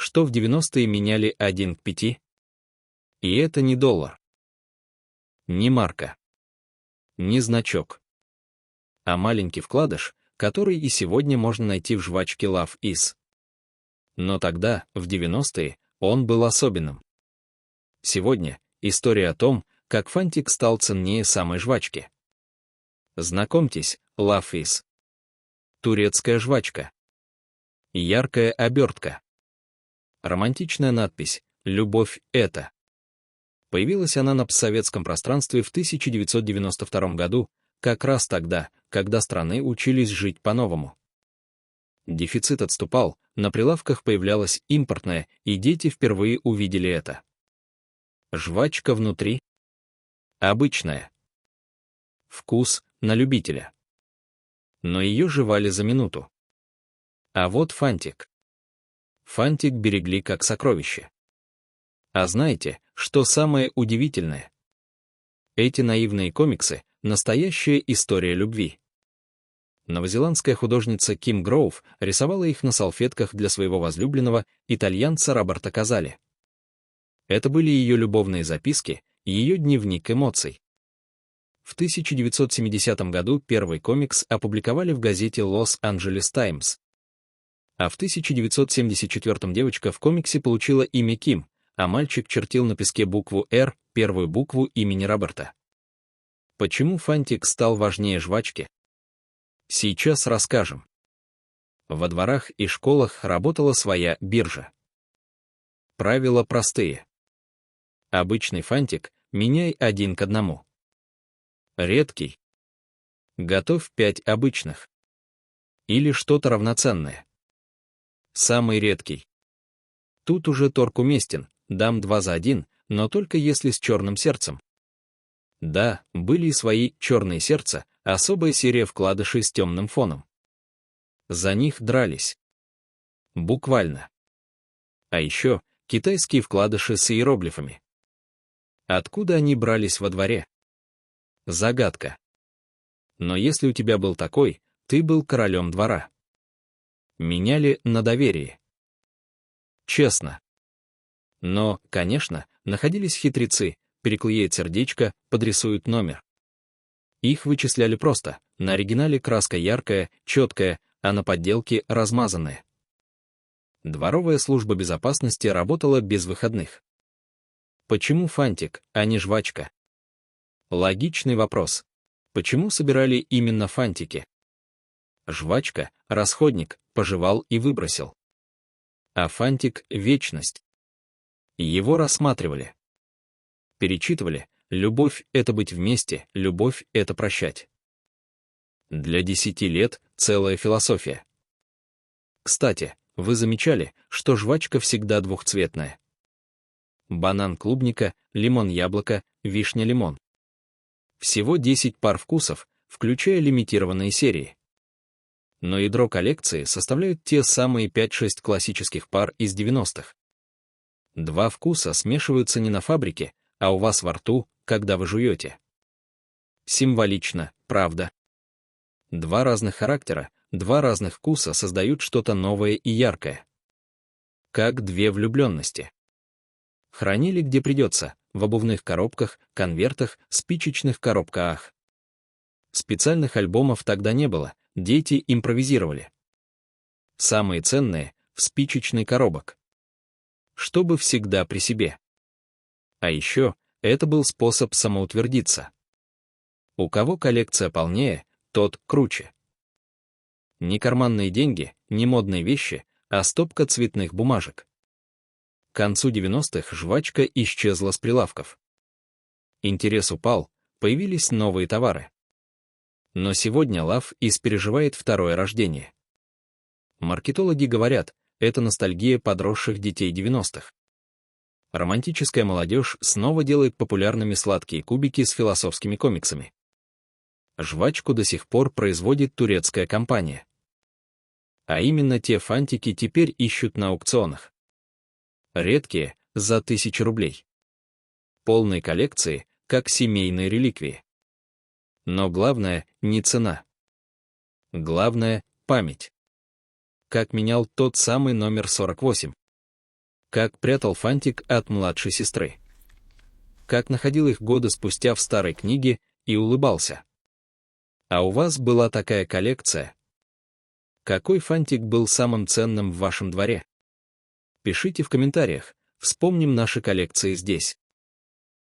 что в 90-е меняли 1 к 5. И это не доллар, не марка, не значок, а маленький вкладыш, который и сегодня можно найти в жвачке Love Is. Но тогда, в 90-е, он был особенным. Сегодня история о том, как фантик стал ценнее самой жвачки. Знакомьтесь, Love Is. Турецкая жвачка. Яркая обертка. Романтичная надпись «Любовь — это». Появилась она на постсоветском пространстве в 1992 году, как раз тогда, когда страны учились жить по-новому. Дефицит отступал, на прилавках появлялась импортная, и дети впервые увидели это. Жвачка внутри. Обычная. Вкус на любителя. Но ее жевали за минуту. А вот фантик. Фантик берегли как сокровище. А знаете, что самое удивительное? Эти наивные комиксы — настоящая история любви. Новозеландская художница Ким Гроув рисовала их на салфетках для своего возлюбленного, итальянца Роберто Казали. Это были ее любовные записки, ее дневник эмоций. В 1970 году первый комикс опубликовали в газете Los Angeles Times. А в 1974 девочка в комиксе получила имя Ким, а мальчик чертил на песке букву «Р», первую букву имени Роберта. Почему фантик стал важнее жвачки? Сейчас расскажем. Во дворах и школах работала своя биржа. Правила простые. Обычный фантик меняй 1 к 1. Редкий. Готовь 5 обычных. Или что-то равноценное. Самый редкий. Тут уже торг уместен, дам 2 за 1, но только если с черным сердцем. Да, были и свои черные сердца, особая серия вкладышей с темным фоном. За них дрались. Буквально. А еще китайские вкладыши с иероглифами. Откуда они брались во дворе? Загадка. Но если у тебя был такой, ты был королем двора. Меняли на доверие. Честно. Но, конечно, находились хитрецы, переклеят сердечко, подрисуют номер. Их вычисляли просто, на оригинале краска яркая, четкая, а на подделке размазанная. Дворовая служба безопасности работала без выходных. Почему фантик, а не жвачка? Логичный вопрос. Почему собирали именно фантики? Жвачка — расходник, пожевал и выбросил. А фантик — вечность. Его рассматривали. Перечитывали, любовь — это быть вместе, любовь — это прощать. Для 10 лет целая философия. Кстати, вы замечали, что жвачка всегда двухцветная? Банан-клубника, лимон-яблоко, вишня-лимон. Всего 10 пар вкусов, включая лимитированные серии. Но ядро коллекции составляют те самые 5-6 классических пар из 90-х. 2 вкуса смешиваются не на фабрике, а у вас во рту, когда вы жуете. Символично, правда? 2 разных характера, 2 разных вкуса создают что-то новое и яркое. Как 2 влюбленности. Хранили где придется, в обувных коробках, конвертах, спичечных коробках. Специальных альбомов тогда не было, дети импровизировали. Самые ценные — в спичечный коробок. Чтобы всегда при себе. А еще, это был способ самоутвердиться. У кого коллекция полнее, тот круче. Не карманные деньги, не модные вещи, а стопка цветных бумажек. К концу 90-х жвачка исчезла с прилавков. Интерес упал, появились новые товары. Но сегодня Love Is переживает второе рождение. Маркетологи говорят, это ностальгия подросших детей 90-х. Романтическая молодежь снова делает популярными сладкие кубики с философскими комиксами. Жвачку до сих пор производит турецкая компания. А именно те фантики теперь ищут на аукционах. Редкие, за 1000 рублей. Полные коллекции, как семейные реликвии. Но главное — не цена. Главное — память. Как менял тот самый номер 48. Как прятал фантик от младшей сестры. Как находил их годы спустя в старой книге и улыбался. А у вас была такая коллекция? Какой фантик был самым ценным в вашем дворе? Пишите в комментариях, вспомним наши коллекции здесь.